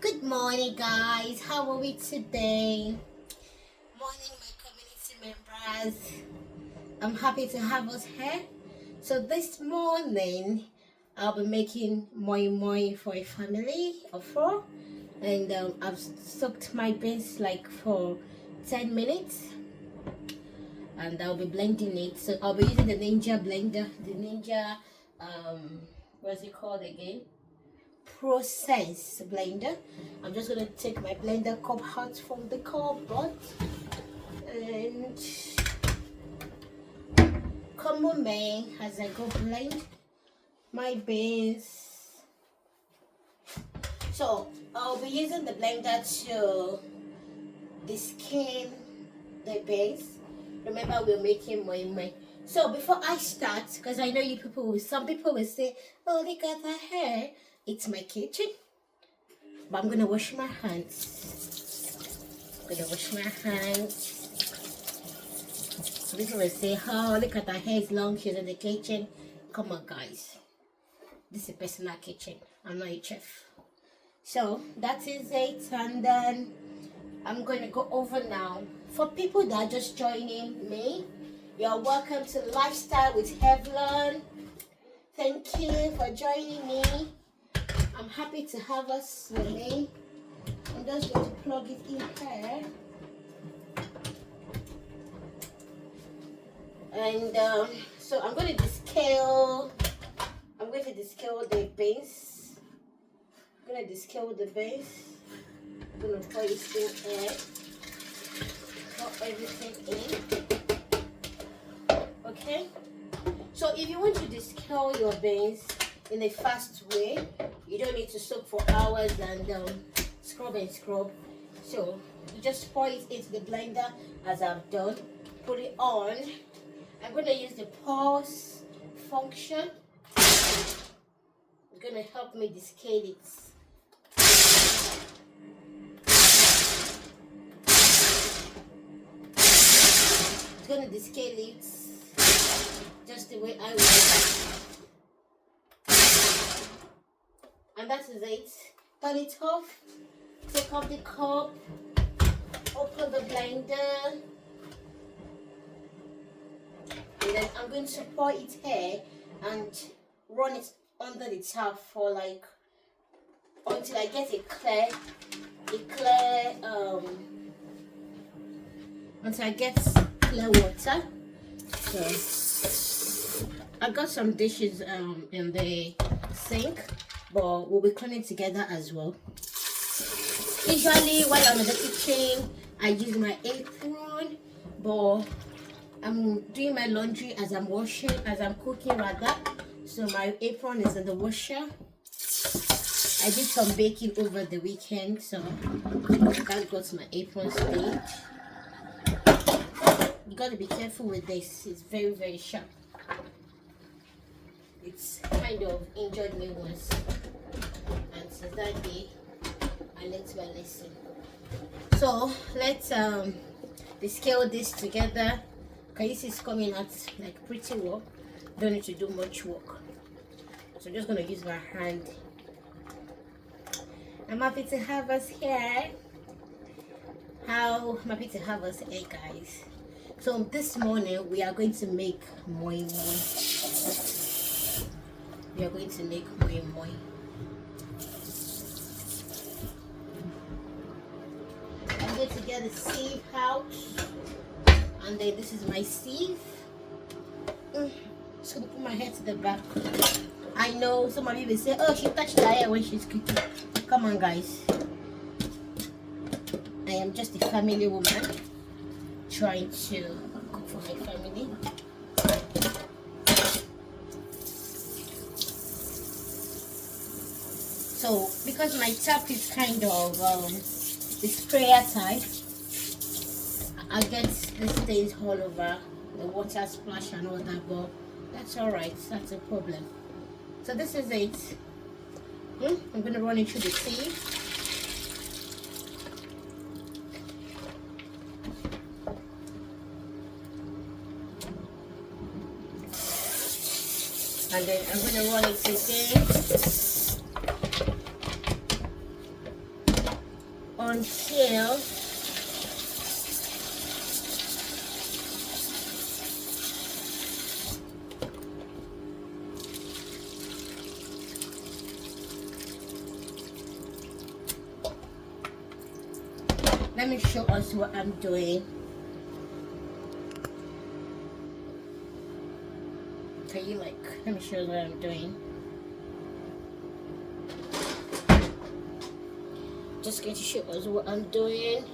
Good morning, guys. How are we today? Morning, my community members. I'm happy to have us here. So this morning, I'll be making moi-moi for a family of four, and I've soaked my beans like for 10 minutes, and I'll be blending it. So I'll be using the Ninja blender, the Ninja, what's it called again? Process blender. I'm just gonna take my blender cup out from the cupboard and come on me as I go blend my beans. So I'll be using the blender to descale the beans. Remember, we're making moi-moi. So before I start, because I know some people will say, oh, look at her hair. It's my kitchen, but I'm gonna wash my hands. So people will say, oh, look at her hair is long, she's in the kitchen. Come on, guys. This is a personal kitchen. I'm not a chef. So that is it, and then I'm going to go over now. For people that are just joining me, you're welcome to Lifestyle with Hevlon. Thank you for joining me. I'm happy to have us with me. I'm just going to plug it in here. And so I'm going to descale the base. I'm going to descale the base. I'm going to pour it in here. Pour everything in. Okay? So if you want to descale your beans in a fast way, you don't need to soak for hours and scrub. So you just pour it into the blender as I've done. Put it on. I'm going to use the pause function. It's going to help me descale it. It's going to descale it just the way I want. And that is it. Turn it off. Take off the cup. Open the blender. And then I'm going to pour it here and run it under the tap for like until I get until I get clear water. So I got some dishes in the sink, but we'll be cleaning together as well. Usually while I'm in the kitchen, I use my apron, but I'm doing my laundry as I'm cooking rather. So my apron is in the washer. I did some baking over the weekend, so that got my apron stage. You gotta be careful with this, it's very, very sharp. It's kind of injured me once, and since that day I learned my lesson. So let's descale this together. Okay, this is coming out like pretty well. Don't need to do much work, so I'm just gonna use my hand. I'm happy to have us here. I'm happy to have us here, guys. So this morning we are going to make moi-moi. We are going to make moi-moi. I'm going to get the sieve out, and then this is my sieve. Just gonna put my head to the back. I know some of you will say, oh, she touched her hair when she's cooking. Come on, guys. I am just a family woman trying to cook for my family. So because my tap is kind of the sprayer type, I get the stains all over, the water splash and all that, but that's alright, that's a problem. So this is it. I'm going to run it through the sieve. And then I'm going to run it again. until let me show us what I'm doing. Can you let me show you what I'm doing. Just going to show us what I'm doing.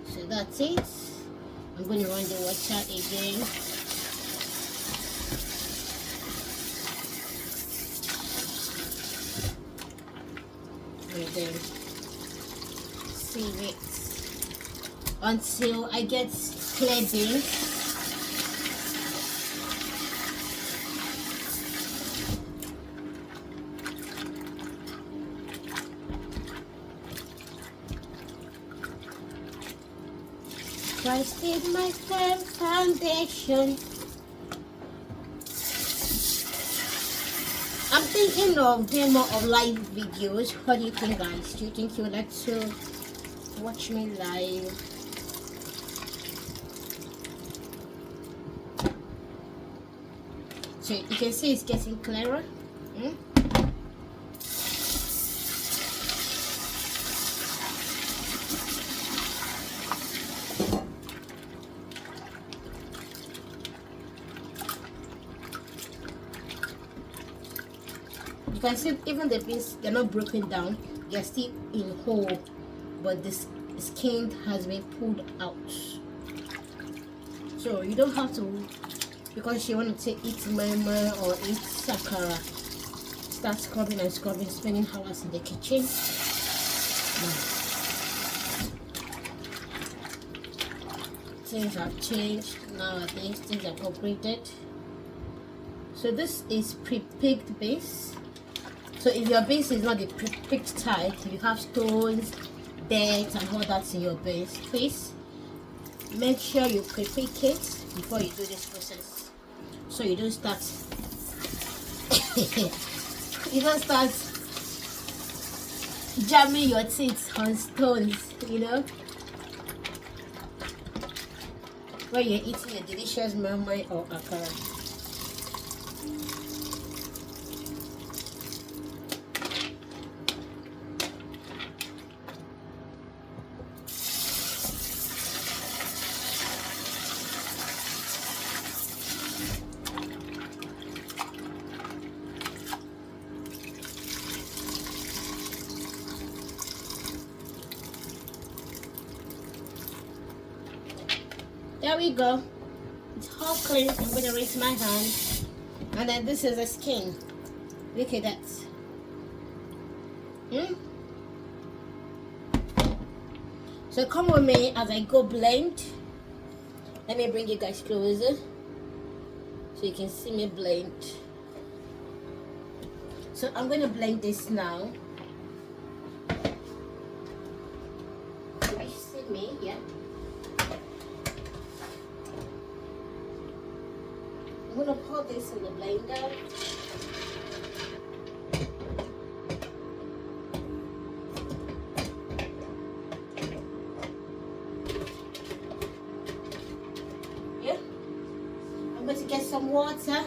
So that's it. I'm going to run the water again. And then sieve it until I get clear beans. Christ is my firm foundation. I'm thinking of doing more of live videos. What do you think, guys? Do you think you would like to watch me live? So you can see it's getting clearer. You can see even the beans, they're not broken down, they're still in whole, but this skin has been pulled out. So you don't have to, because you want to eat moi-moi or eat sakara, start scrubbing and scrubbing, spending hours in the kitchen. Things have changed nowadays, things have upgraded. So this is pre-picked base. So if your base is not the pre-picked type, you have stones, dirt and all that in your base, please make sure you pre-pick it before you do this process, so you don't start jamming your teeth on stones, you know, when you're eating a delicious moi-moi or akara. There we go. It's all clean. I'm going to rinse my hand. And then this is the skin. Look at that. So come with me as I go blend. Let me bring you guys closer so you can see me blend. So I'm going to blend this now. Can you see me? Yeah. I'm going to pour this in the blender. Yeah. I'm going to get some water.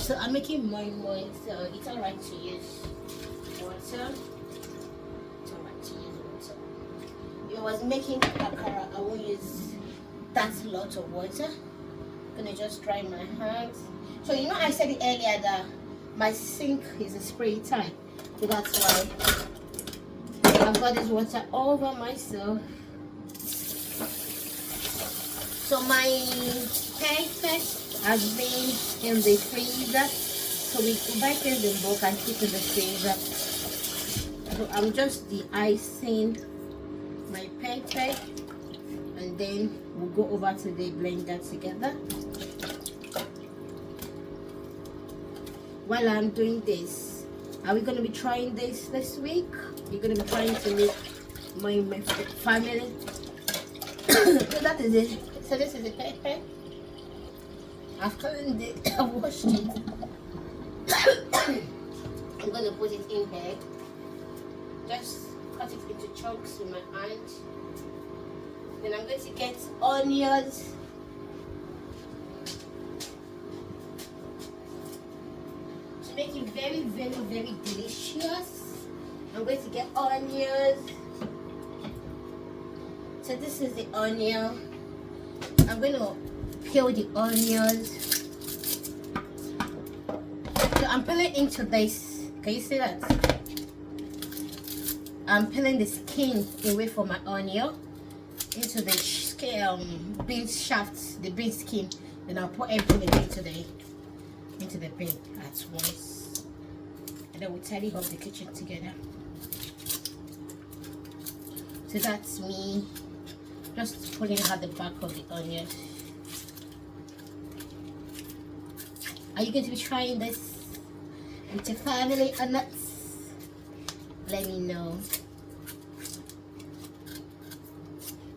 So I'm making moi-moi, so it's alright to use water. If I was making akara, I won't use that lot of water. I'm gonna just dry my hands. So you know I said it earlier that my sink is a spray type, so that's why I've got this water over myself. So my pancake has been in the freezer, so we buy things in bulk and keep in the freezer. So I'm just de-icing my pancake, and then we'll go over to the blender together. While I'm doing this, Are we gonna be trying this week? You're gonna be trying to make my family. So that is it. So this is the pepper. I've cleaned it. I've washed it. I'm gonna put it in here. Just cut it into chunks with my hand. Then I'm going to get onions. To make it very, very, very delicious, I'm going to get onions. So this is the onion. I'm going to peel the onions. So I'm peeling into this. Can you see that? I'm peeling the skin away from my onion into the beans shaft, the bean skin. Then I'll put everything into the bin at once, and then we tidy up the kitchen together. So that's me just pulling out the back of the onion. Are you going to be trying this with your family or not? Let me know.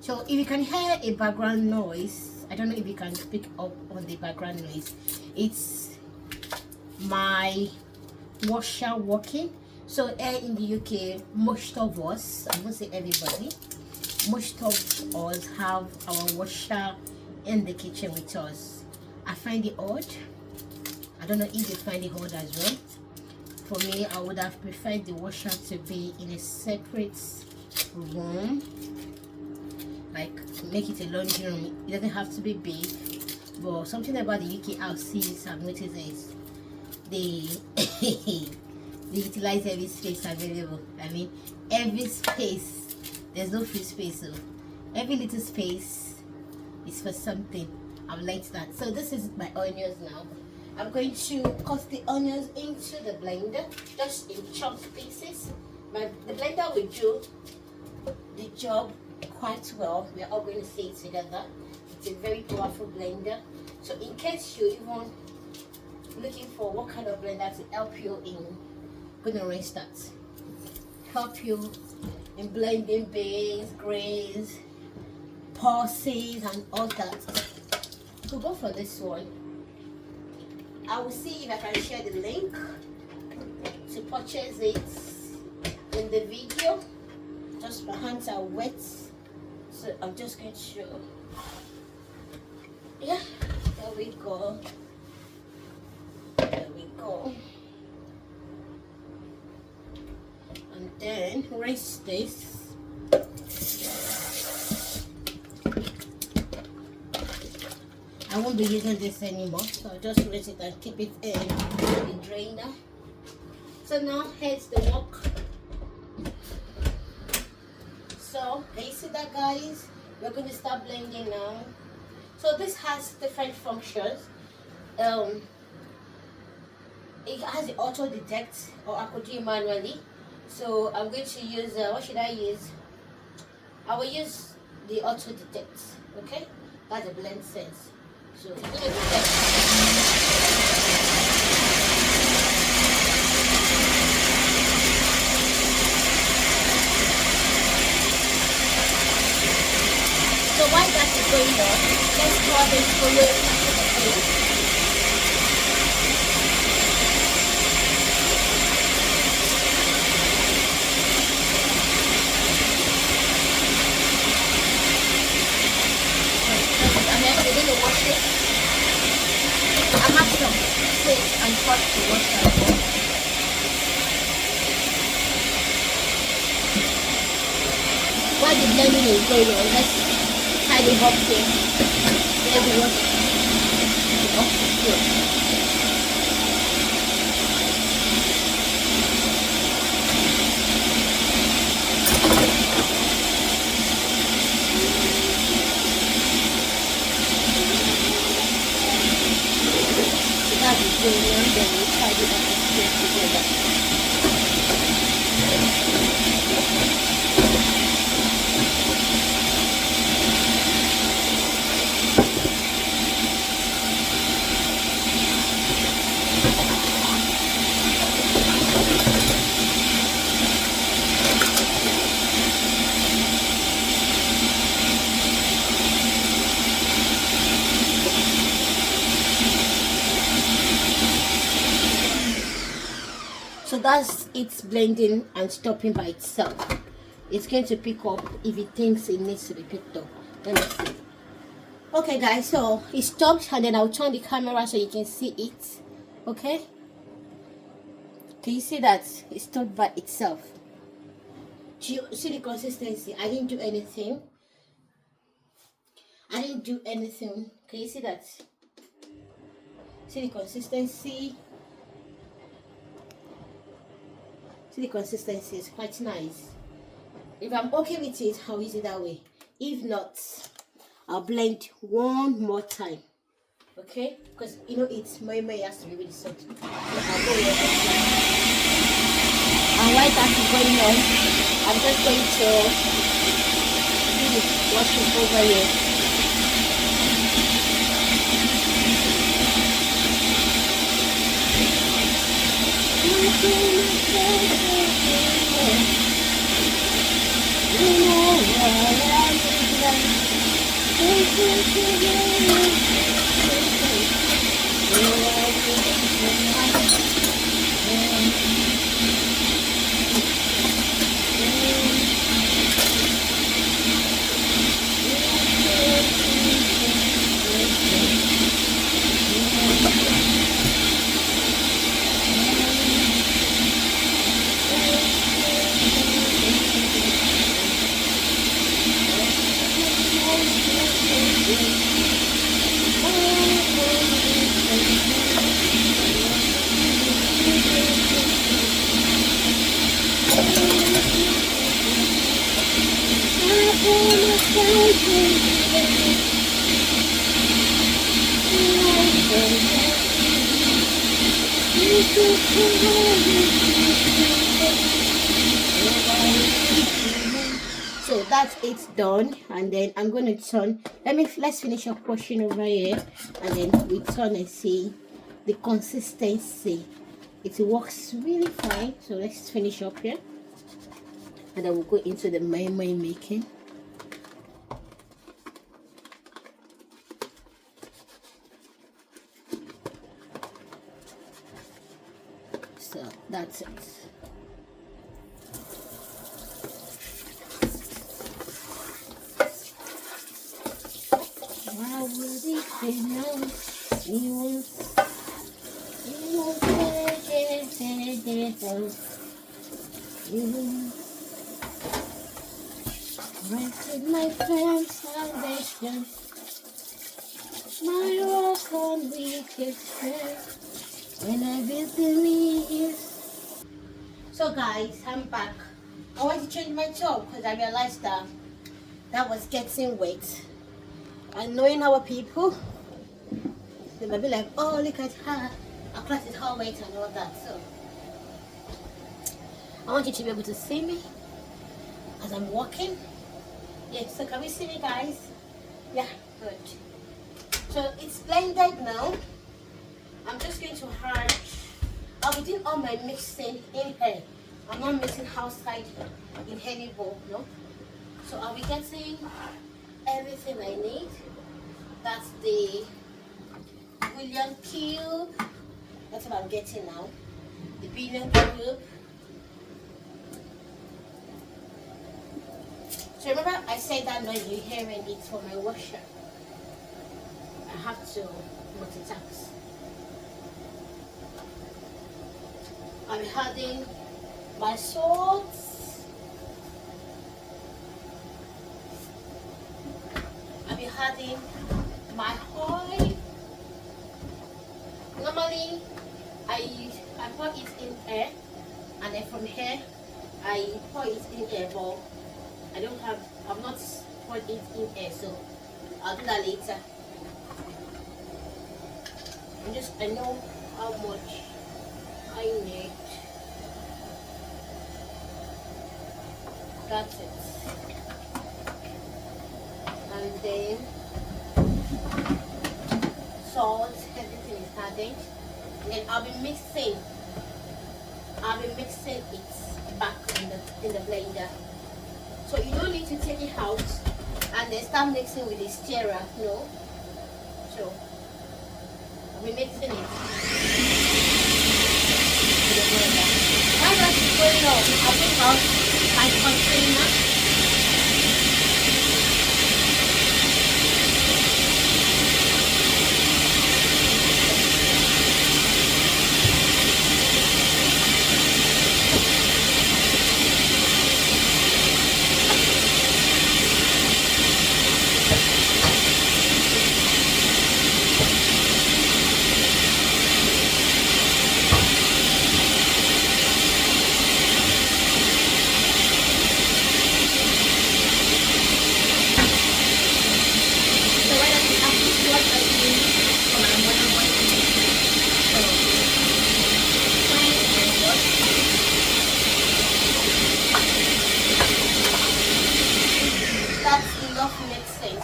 So if you can hear a background noise, I don't know if you can pick up on the background noise. It's my washer working. So here in the UK, most of us, I won't say everybody, most of us have our washer in the kitchen with us. I find it odd. I don't know if you find it odd as well. For me, I would have preferred the washer to be in a separate room, like make it a laundry room. It doesn't have to be big, but something about the UK houses I've noticed is they they utilize every space available. I mean, every space, there's no free space, so every little space is for something. I've liked that. So this is my onions now. I'm going to cut the onions into the blender, just in chunk pieces. The blender will do the job quite well. We are all going to see it together. It's a very powerful blender. So in case you're even looking for what kind of blender to help you in, gonna rinse that, help you in blending beans, grains, pulses, and all that. So go for this one. I will see if I can share the link to purchase it in the video. Just my hands are wet, so I'm just going to show. Yeah, there we go. There we go. And then rinse this. I won't be using this anymore, so I'll just rinse it and keep it in the drainer. So now here's the work. So can you see that, guys? We're going to start blending now. So this has different functions. It has the auto detect, or I could do it manually. So I'm going to use what should I use? I will use the auto detect. Okay, that's a blend sense. So it's going to detect. So while that is going on, let's pour this follow into the plate. Wash it. I have some plates and pots to wash that one. While the blending is going on, let's tidy up here. Everyone up here. Then we tidy up the together. that's it's blending and stopping by itself. It's going to pick up if it thinks it needs to be picked up. Let me see. Okay guys, so it stopped, and then I'll turn the camera so you can see it. Okay, can you see that it stopped by itself? Do you see the consistency? I didn't do anything. Can you see that? See the consistency? See the consistency is quite nice. If I'm okay with it, I'll use it that way. If not, I'll blend one more time. Okay? Because you know it's moi-moi has to be really soft. So I'll go here. And while that is going on, I'm just going to do the washing over here. So that's it done, and then I'm going to turn. Let's finish up washing over here, and then we turn and see the consistency. It works really fine. So let's finish up here, and then we'll go into the moi-moi making. So that's it. Why would it be nice? You won't rested my firm foundation, my rock on weakest strength, when I believe. So guys, I'm back. I want to change my top because I realized that was getting wet. And knowing our people, they might be like, oh, look at her, our cloth is all wet and all that. So I want you to be able to see me as I'm walking. Yeah, so can we see me, guys? Yeah, good. So it's blended now. I'm just going to add, I'll be doing all my mixing in here. I'm not mixing outside in any bowl, no. So I'll be getting everything I need. That's the bouillon cube. That's what I'm getting now. The bouillon cube. So remember I said that noise you're hearing it for my washer. I have to multitask. I'll be adding my salt. I'll be adding my oil. Normally I pour it in here, and then from here I pour it in here, but I've not poured it in here, so I'll do that later. I know how much I need. That's it. And then salt, everything is added. And then I'll be mixing it back in the blender. So you don't need to take it out and then start mixing with the stirrer, no. So I'll be mixing it with the blender. I bring out my container.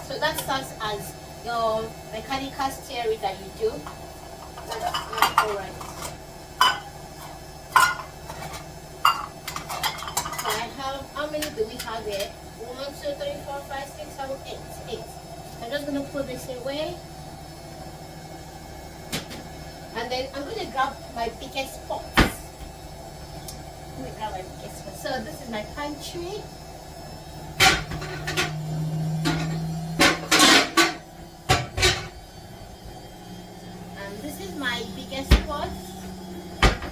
So that starts as your mechanical steering that you do. That's alright. So I have, how many do we have here? 1, 2, 3, 4, 5, 6, 7, 8. 8. I'm just going to put this away. And then I'm going to grab my biggest pot. Let me grab my biggest pot. So this is my pantry. This is my biggest pot.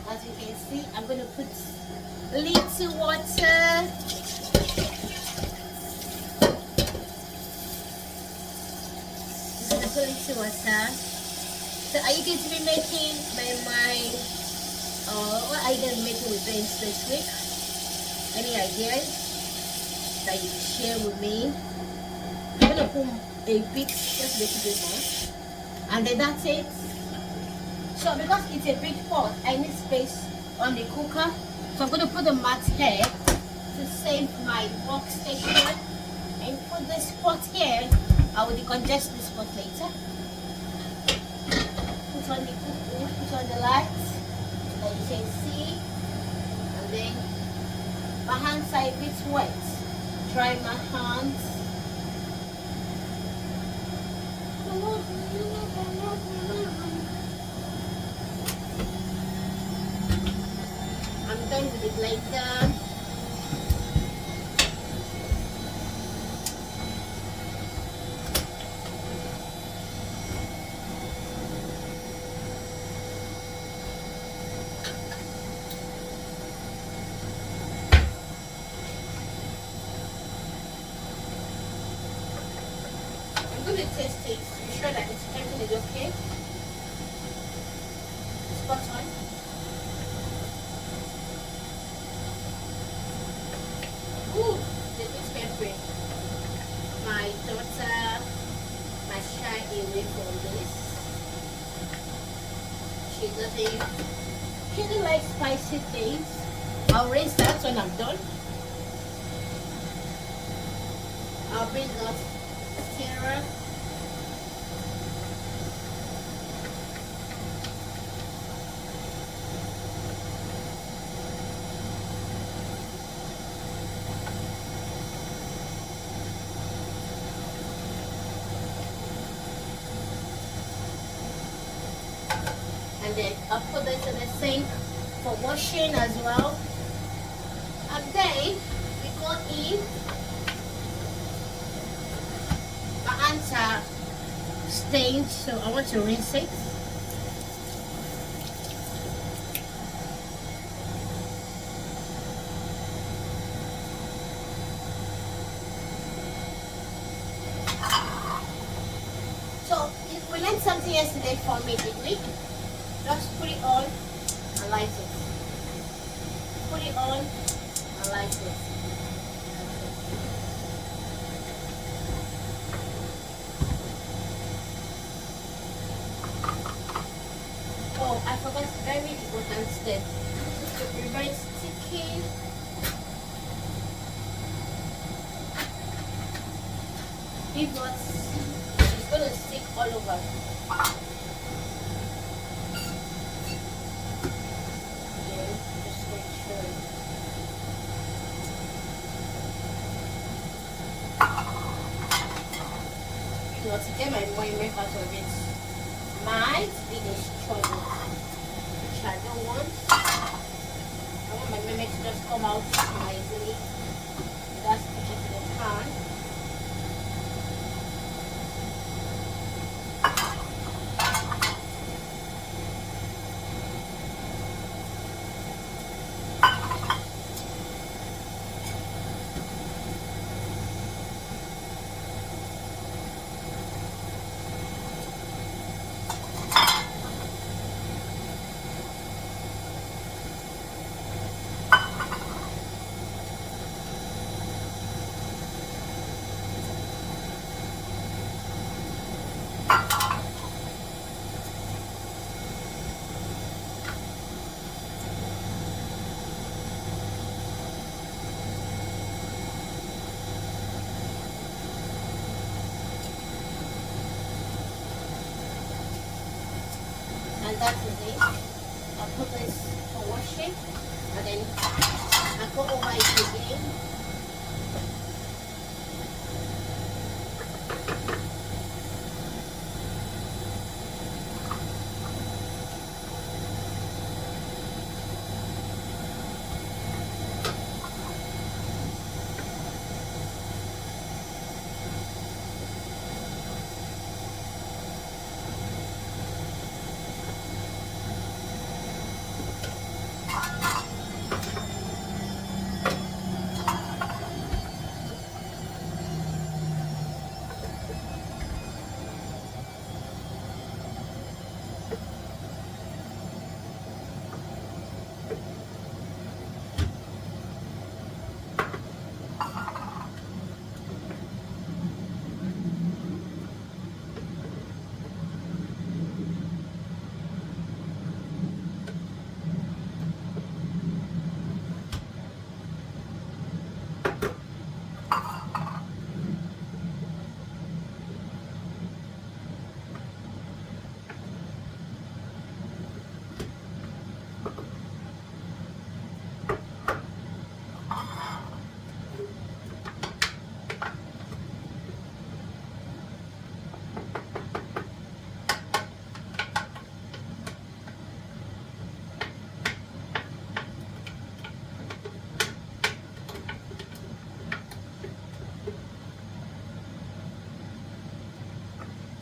As you can see, I'm going to put little water. I'm going to put little water. So are you going to be making moi-moi? What are you going to be making with beans this week? Any ideas that you can share with me? I'm going to put a big, just a little bit more. And then that's it. So because it's a big pot, I need space on the cooker. So I'm going to put the mat here to save my workstation. And put this pot here. I will decongest this pot later. Put on the cooker, put on the lights, that you can see. And then my hands are a bit wet. Dry my hands. I'm done with the blender. I'm going to test it to be sure that everything is okay. Spot on. Ooh, this is pepper. My daughter might shy away from this. She doesn't like spicy things. I'll rinse that when I'm done. I'll bring out stirrer. And then I'll put this in the sink for washing as well. And then we go in. My hands are stained, so I want to rinse it. So we learned something yesterday for me, didn't we? Just put it on and light it. Put it on and light it. Oh, I forgot a very important step. To prevent sticking. If not, it's going to stick all over. To get my moi-moi out of it might be a struggle, which I don't want. I want my moi-moi to just come come out nicely. That's put it in the pan. And that is it. I'll put this for washing and then I'll go over it again.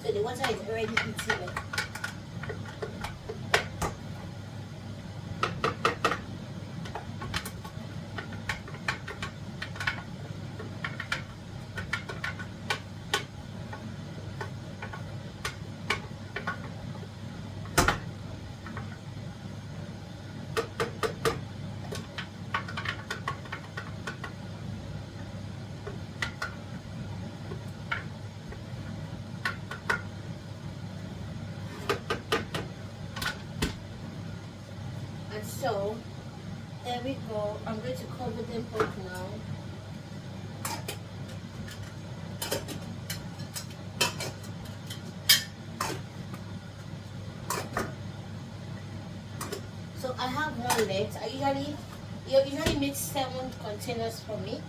So the water is already heating it. So there we go. I'm going to cover them up now. So I have one left. You usually make 7 containers for me.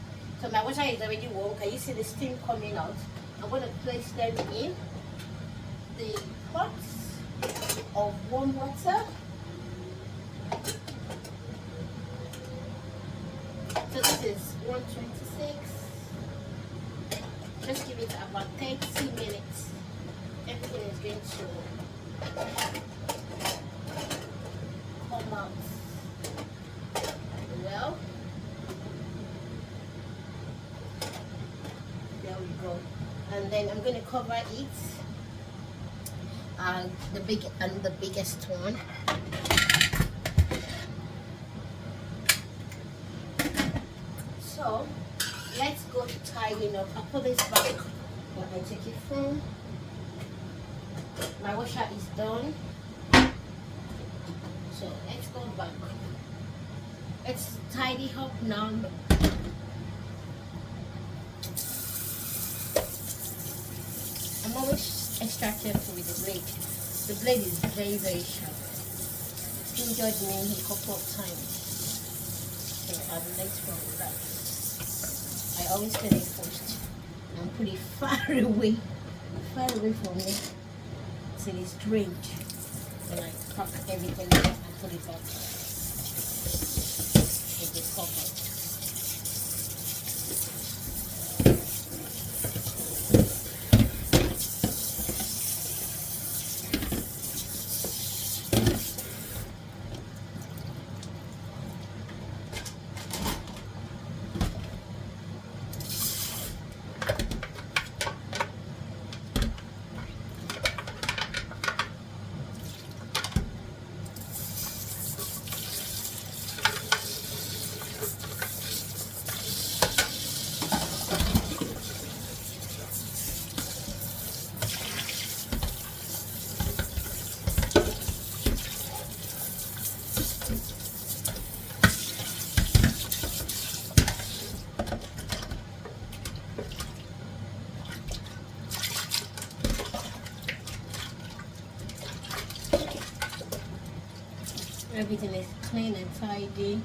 So my water is already warm. Can you see the steam coming out? I'm going to place them in the pots of warm water. So this is 126. Just give it about 30 minutes. Everything is going to come out well. There we go. And then I'm going to cover it. The biggest one. So let's go to tidying up. I'll put this back where I take it from. My washer is done. So let's go back. Let's tidy up now. I'm always extra careful with the blade. The blade is very, very sharp. Injured me a couple of times. So I've learned from that. I always get it first and put it far away from me till it's drained. Then I pack everything up and put it back in the cupboard. Everything is clean and tidy,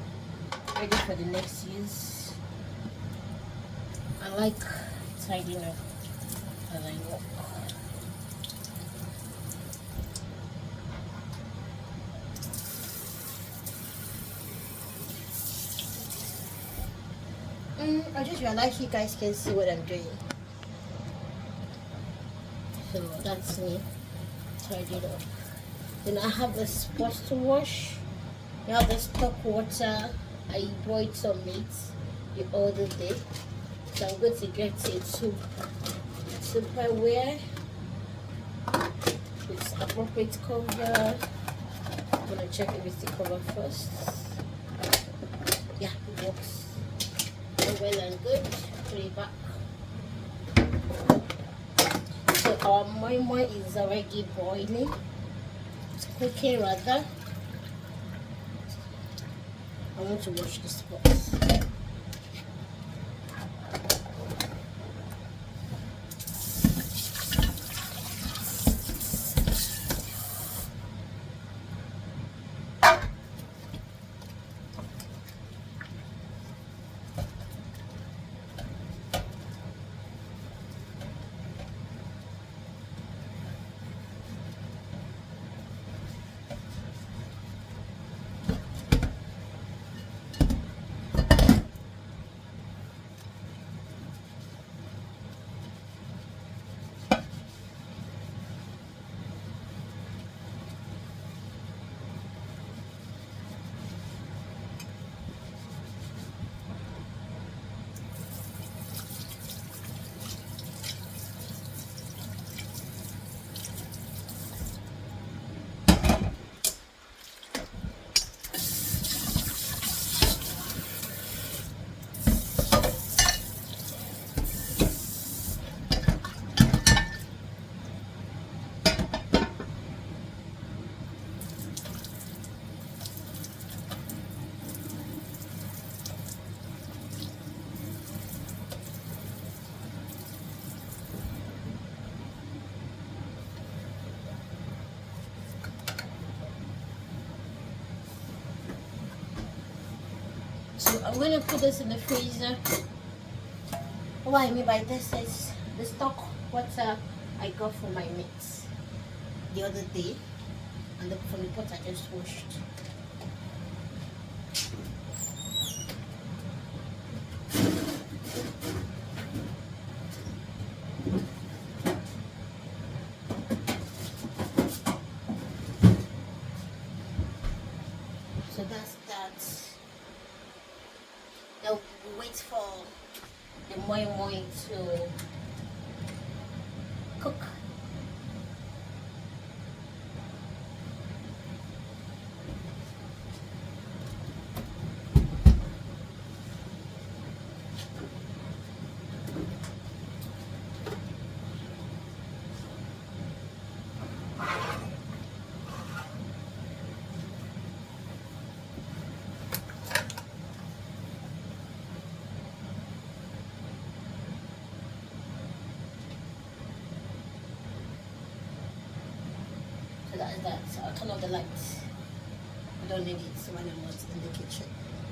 ready for the next use. I like tidying up as I walk. I just realized you guys can see what I'm doing. So that's me tidied up. Then I have the spots to wash. I have the stock water. I boiled some meat the other day. So I'm going to get it to Tupperware with appropriate cover. I'm gonna check if it's the cover first. Yeah, it works. Well and good. Put it back. So our moi-moi is already boiling. It's cooking rather. I want to wash the spots. So I'm going to put this in the freezer. What I mean by this is the stock water I got for my meat the other day, and from the pot I just washed. So that's that. Now we wait for the moi-moi to cook. So that is that. So I'll turn off the lights. I don't need it when I'm not in the kitchen.